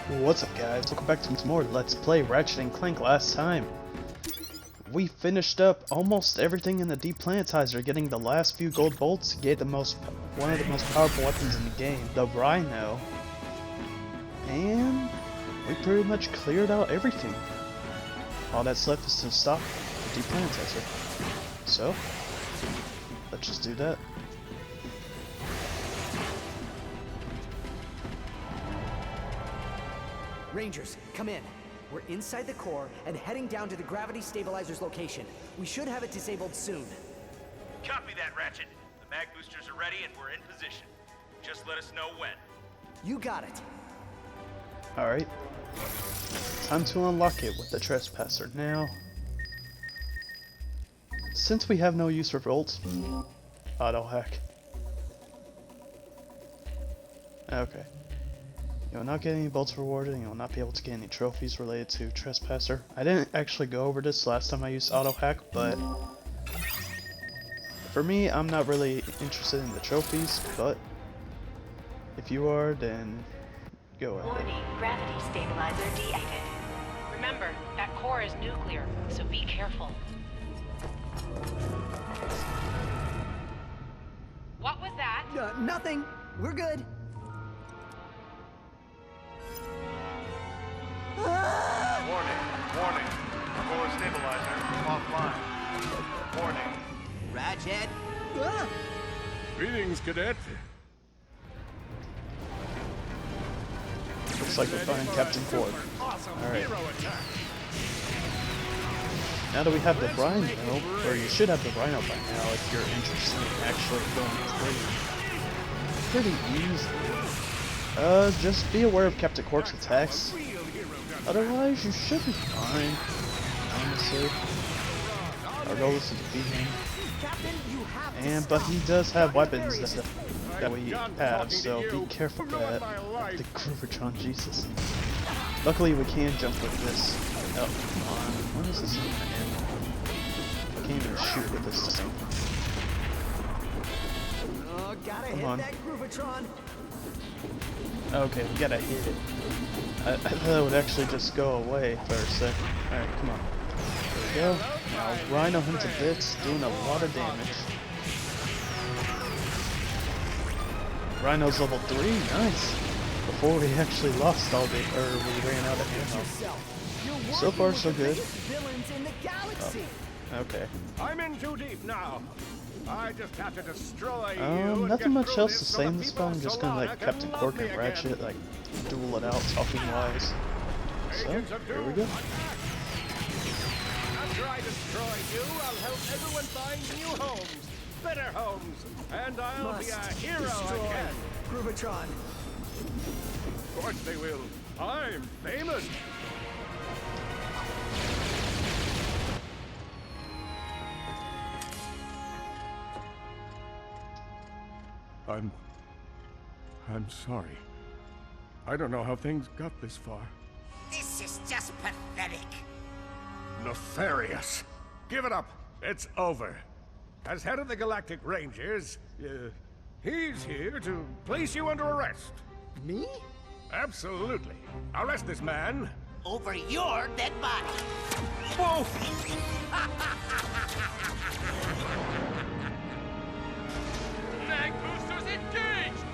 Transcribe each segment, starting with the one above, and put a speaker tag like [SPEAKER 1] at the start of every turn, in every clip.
[SPEAKER 1] What's up guys, welcome back to some more Let's Play Ratchet Clank. Last time we finished up almost everything in the deplanetizer, getting the last few gold bolts to get one of the most powerful weapons in the game, the Rhino. And we pretty much cleared out everything. All that's left is to stop the deplanetizer. So, let's just do that.
[SPEAKER 2] Rangers, come in. We're inside the core and heading down to the gravity stabilizer's location. We should have it disabled soon.
[SPEAKER 3] Copy that, Ratchet. The mag boosters are ready and we're in position. Just let us know when.
[SPEAKER 2] You got it.
[SPEAKER 1] Alright. Time to unlock it with the Trespasser. Now, since we have no use for bolts, auto hack. Okay. You will not get any bolts rewarded, and you will not be able to get any trophies related to Trespasser. I didn't actually go over this last time I used auto hack, but for me, I'm not really interested in the trophies, but if you are, then go ahead.
[SPEAKER 4] Warning, gravity stabilizer deactivated. Remember, that core is nuclear, so be careful. What was that?
[SPEAKER 2] Nothing. We're good.
[SPEAKER 3] Warning. Core stabilizer offline. Warning.
[SPEAKER 2] Ratchet.
[SPEAKER 5] Greetings, cadet.
[SPEAKER 1] Looks like we're finding Captain Ford. Alright. Now that we have the Rhino, or you should have the Rhino by now if you're interested in actually going pretty easy. Just be aware of Captain Quark's attacks. Otherwise, you should be fine, honestly. Our goal is to defeat him. But he does have weapons that we have, so be careful of that. The Groovertron, Jesus. Luckily, we can jump with this. Oh, come on. When is this thing gonna end? I can't even shoot with this thing.
[SPEAKER 2] Gotta
[SPEAKER 1] Come
[SPEAKER 2] hit
[SPEAKER 1] on.
[SPEAKER 2] that Groovertron.
[SPEAKER 1] Okay, we gotta hit it. I thought it would actually just go away for a sec. Alright, come on. There we go. Now, Rhino him to bits, doing a lot of damage. Rhino's level 3, nice. Before we actually lost all the, or we ran out of ammo. So far, so good. Oh, okay.
[SPEAKER 5] I'm in too deep now. I just have to destroy you. And
[SPEAKER 1] Nothing
[SPEAKER 5] get
[SPEAKER 1] much
[SPEAKER 5] through
[SPEAKER 1] else
[SPEAKER 5] this
[SPEAKER 1] to
[SPEAKER 5] so
[SPEAKER 1] say
[SPEAKER 5] the
[SPEAKER 1] in this
[SPEAKER 5] people
[SPEAKER 1] one. I'm just
[SPEAKER 5] so
[SPEAKER 1] gonna
[SPEAKER 5] long
[SPEAKER 1] let
[SPEAKER 5] can
[SPEAKER 1] Captain
[SPEAKER 5] love
[SPEAKER 1] Quark
[SPEAKER 5] me
[SPEAKER 1] and
[SPEAKER 5] again.
[SPEAKER 1] Ratchet like duel it out, talking wise. So
[SPEAKER 5] Agents of
[SPEAKER 1] here we
[SPEAKER 5] Doom,
[SPEAKER 1] go.
[SPEAKER 5] attack! After I destroy you, I'll help everyone find new homes, better homes, and I'll be a hero again.
[SPEAKER 2] Groovertron.
[SPEAKER 5] Of course they will. I'm famous. I'm sorry. I don't know how things got this far.
[SPEAKER 6] This is just pathetic.
[SPEAKER 5] Nefarious! Give it up. It's over. As head of the Galactic Rangers, he's here to place you under arrest.
[SPEAKER 2] Me?
[SPEAKER 5] Absolutely. Arrest this man.
[SPEAKER 6] Over your dead body.
[SPEAKER 5] Whoa!
[SPEAKER 3] Mag boosters engaged!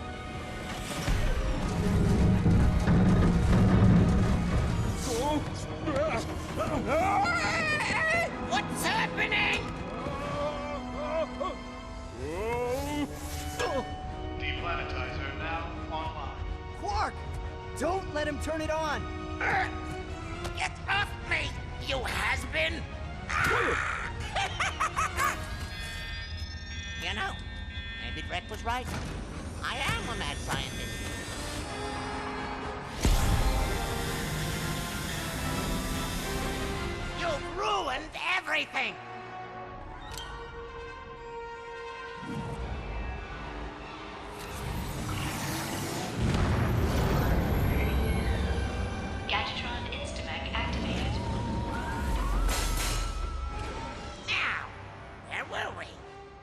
[SPEAKER 6] What's happening?
[SPEAKER 3] Deplanetizer now online.
[SPEAKER 2] Quark! Don't let him turn it on!
[SPEAKER 6] Get off me, you has-been! You know, maybe Drek was right. I am a mad scientist. You've ruined everything!
[SPEAKER 4] Gadgetron Instamac activated.
[SPEAKER 6] Now, where were we?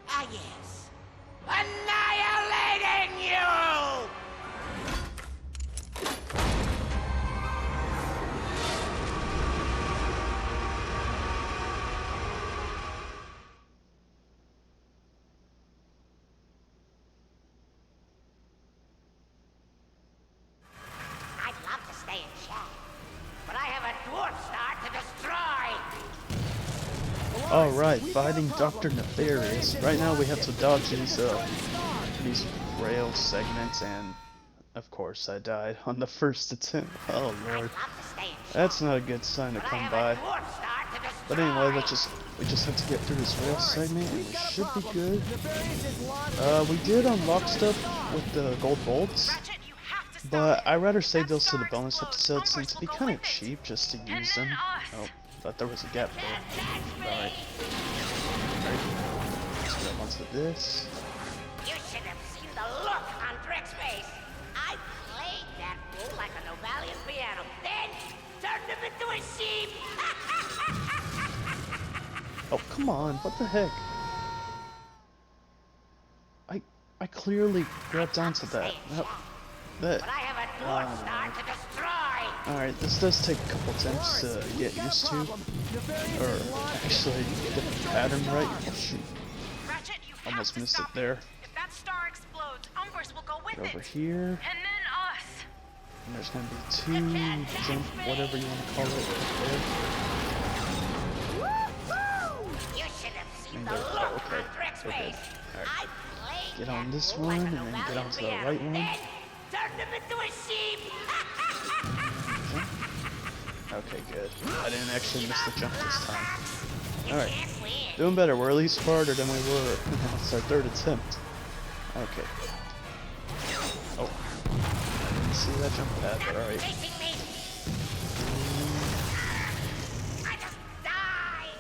[SPEAKER 6] Ah, yes. Annihilating you! dwarf star to destroy!
[SPEAKER 1] Alright, fighting Dr. Nefarious. Right now we have to dodge these rail segments, and of course I died on the first attempt. Oh lord. That's not a good sign to come by. But anyway, we just have to get through this rail segment and we should be good. We did unlock stuff with the gold bolts, but I'd rather save those to the bonus episode since it'd be kind of cheap just to use them. Oh, thought there was a gap there. Alright. Let's grab onto this.
[SPEAKER 6] You should have seen the look on Drex's face. I played that fool like a Novalian piano, then turned him into a sheep.
[SPEAKER 1] Oh, come on, what the heck? I clearly grabbed onto that.
[SPEAKER 6] But I have a dwarf star to destroy.
[SPEAKER 1] Alright, this does take a couple attempts to get used to. Or actually get the pattern right. Oh shoot.
[SPEAKER 4] Ratchet, you have
[SPEAKER 1] Almost
[SPEAKER 4] to
[SPEAKER 1] missed
[SPEAKER 4] stop
[SPEAKER 1] it there.
[SPEAKER 4] If that star explodes, Umbrus will go with
[SPEAKER 1] Go over
[SPEAKER 4] it.
[SPEAKER 1] here.
[SPEAKER 4] And then us.
[SPEAKER 1] And there's gonna be two jump, whatever you want to call it, right
[SPEAKER 6] You should have seen
[SPEAKER 1] there.
[SPEAKER 6] the
[SPEAKER 1] And
[SPEAKER 6] look
[SPEAKER 1] okay,
[SPEAKER 6] on Drex's
[SPEAKER 1] we're good.
[SPEAKER 6] face.
[SPEAKER 1] Alright.
[SPEAKER 6] I played
[SPEAKER 1] Get
[SPEAKER 6] that
[SPEAKER 1] on this
[SPEAKER 6] fool
[SPEAKER 1] one,
[SPEAKER 6] like a
[SPEAKER 1] and then get
[SPEAKER 6] Novalian
[SPEAKER 1] onto the
[SPEAKER 6] piano,
[SPEAKER 1] right one.
[SPEAKER 6] then turned him into a sheep.
[SPEAKER 1] Okay, good. I didn't actually miss the jump this time.
[SPEAKER 6] You
[SPEAKER 1] Alright.
[SPEAKER 6] can't win.
[SPEAKER 1] Doing better, we're at least farther than we were. It's our third attempt. Okay. Oh. I didn't see that jump pad, but alright.
[SPEAKER 6] Chasing me. I just died.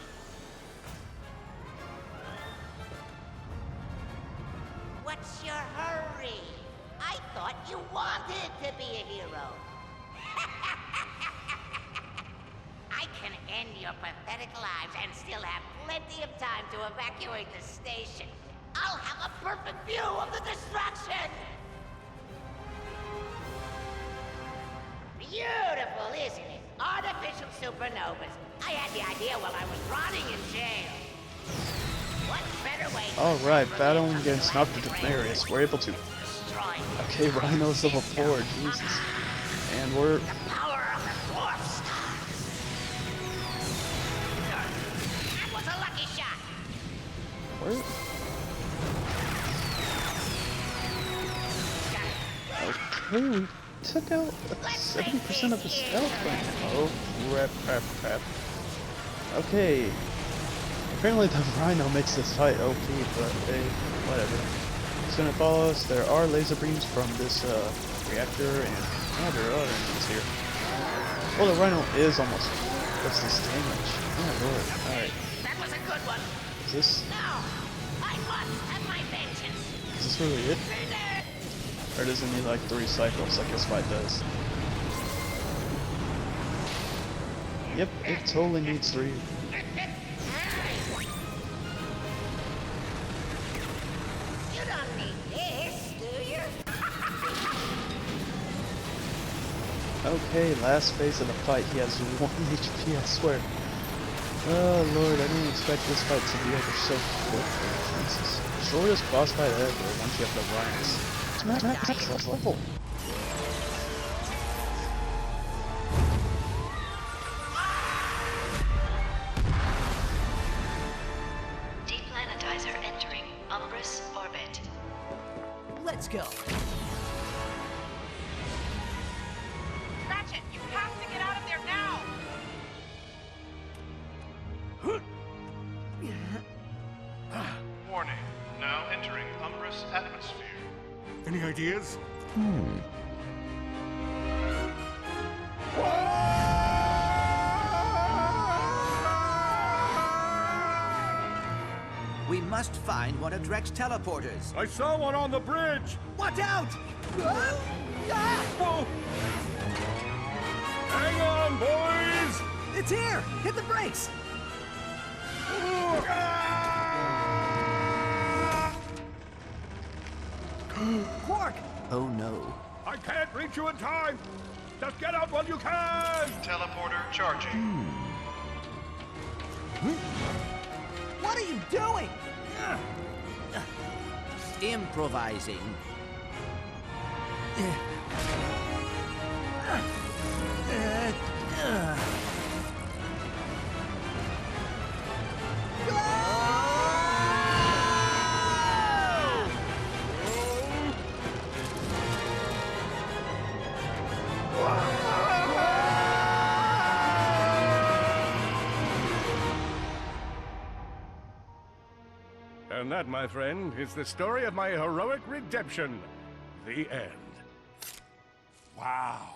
[SPEAKER 6] What's your hurry? I thought you wanted to be a hero. I can end your pathetic lives and still have plenty of time to evacuate the station. I'll have a perfect view of the destruction! Beautiful, isn't it? Artificial supernovas. I had the idea while I was rotting in jail. What better way to
[SPEAKER 1] Alright, battling against Dr. Jamezthefirst. We're able to.
[SPEAKER 6] destroy
[SPEAKER 1] Okay, Rhino's level 4, Jesus. And we're.
[SPEAKER 6] the power of the dwarf star? That was a lucky shot.
[SPEAKER 1] Where? Okay, we took out 70% of his health right now. Oh, crap. Okay. Apparently the Rhino makes this fight OP, but hey, whatever. He's gonna follow us. There are laser beams from this reactor, and there are other enemies here. Well, the Rhino is almost. What's this damage? Oh lord. Alright.
[SPEAKER 6] That was a good one.
[SPEAKER 1] Is this
[SPEAKER 6] I must have my vengeance.
[SPEAKER 1] really it? Or does it need like 3 cycles like this fight does? Yep, it totally needs 3.
[SPEAKER 6] You don't need this, do you?
[SPEAKER 1] Okay, last phase of the fight. He has 1 HP, I swear. Oh lord, I didn't expect this fight to be over so quickly. Jesus. Shortest boss fight ever once you have the Rhinos. It's max level.
[SPEAKER 4] Deplanetizer entering Umbrus orbit.
[SPEAKER 2] Let's go.
[SPEAKER 4] Ratchet, you have to get out of there now!
[SPEAKER 7] Warning. Now entering Umbrus atmosphere.
[SPEAKER 5] Any ideas?
[SPEAKER 2] We must find one of Drex's teleporters.
[SPEAKER 5] I saw one on the bridge.
[SPEAKER 2] Watch out!
[SPEAKER 5] Whoa. Hang on, boys.
[SPEAKER 2] It's here! Hit the brakes! Quark! Oh no.
[SPEAKER 5] I can't reach you in time. Just get out while you can.
[SPEAKER 7] Teleporter charging.
[SPEAKER 2] What are you doing? Improvising.
[SPEAKER 5] And that, my friend, is the story of my heroic redemption. The end.
[SPEAKER 8] Wow,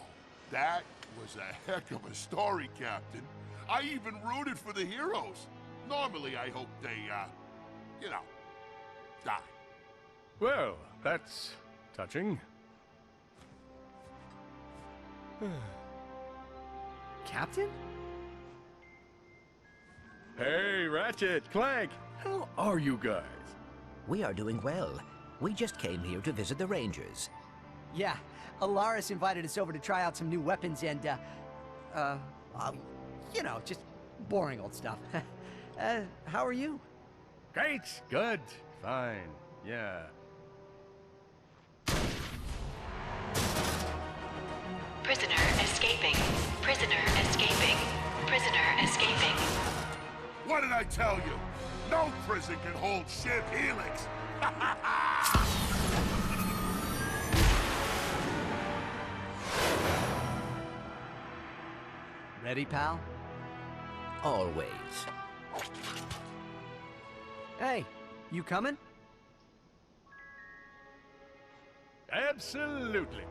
[SPEAKER 8] that was a heck of a story, Captain. I even rooted for the heroes. Normally, I hope they, you know, die.
[SPEAKER 5] Well, that's touching.
[SPEAKER 2] Captain?
[SPEAKER 5] Hey, Ratchet, Clank, how are you guys?
[SPEAKER 9] We are doing well. We just came here to visit the Rangers.
[SPEAKER 2] Yeah, Alaris invited us over to try out some new weapons and, you know, just boring old stuff. How are you?
[SPEAKER 5] Great, good, fine, yeah.
[SPEAKER 4] Prisoner escaping. Prisoner escaping. Prisoner escaping.
[SPEAKER 8] What did I tell you? No prison can hold Shiv Helix.
[SPEAKER 2] Ready, pal?
[SPEAKER 9] Always.
[SPEAKER 2] Hey, you coming?
[SPEAKER 5] Absolutely.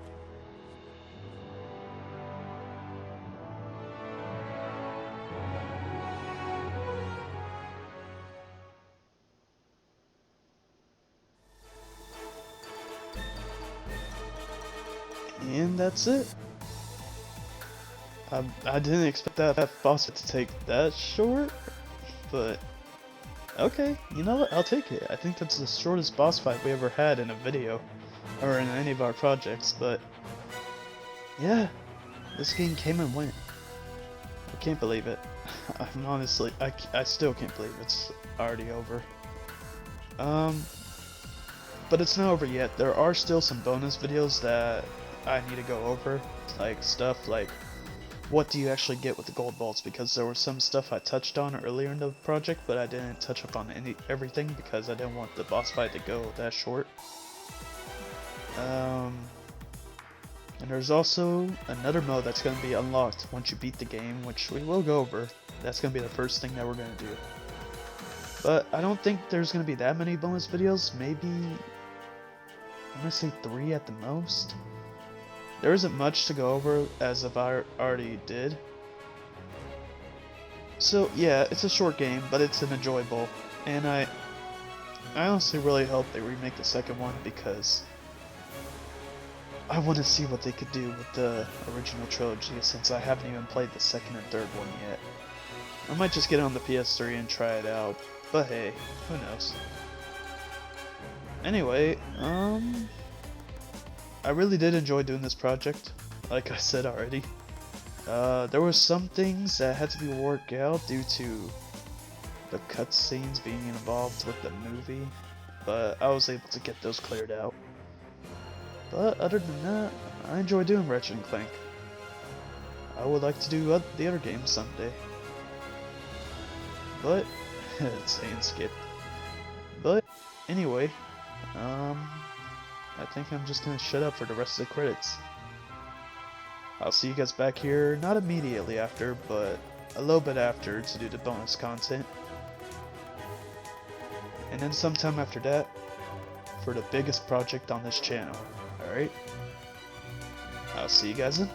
[SPEAKER 1] And that's it. I didn't expect that boss fight to take that short, but okay, you know what, I'll take it. I think that's the shortest boss fight we ever had in a video, or in any of our projects, but yeah, this game came and went. I can't believe it. I'm honestly, I still can't believe it's already over. But it's not over yet. There are still some bonus videos that I need to go over, like stuff like what do you actually get with the gold vaults, because there was some stuff I touched on earlier in the project, but I didn't touch up on everything because I didn't want the boss fight to go that short. And there's also another mode that's going to be unlocked once you beat the game, which we will go over. That's going to be the first thing that we're going to do. But I don't think there's going to be that many bonus videos, maybe, I'm going to say 3 at the most. There isn't much to go over, as if I already did. So yeah, it's a short game, but it's an enjoyable, and I honestly really hope they remake the second one, because I want to see what they could do with the original trilogy, since I haven't even played the second and third one yet. I might just get it on the PS3 and try it out, but hey, who knows. Anyway, I really did enjoy doing this project, like I said already. There were some things that had to be worked out due to the cutscenes being involved with the movie, but I was able to get those cleared out. But other than that, I enjoy doing Ratchet & Clank. I would like to do the other games someday. But, it's saying skip. But, anyway, I think I'm just gonna shut up for the rest of the credits. I'll see you guys back here, not immediately after, but a little bit after to do the bonus content. And then sometime after that, for the biggest project on this channel. Alright? I'll see you guys then.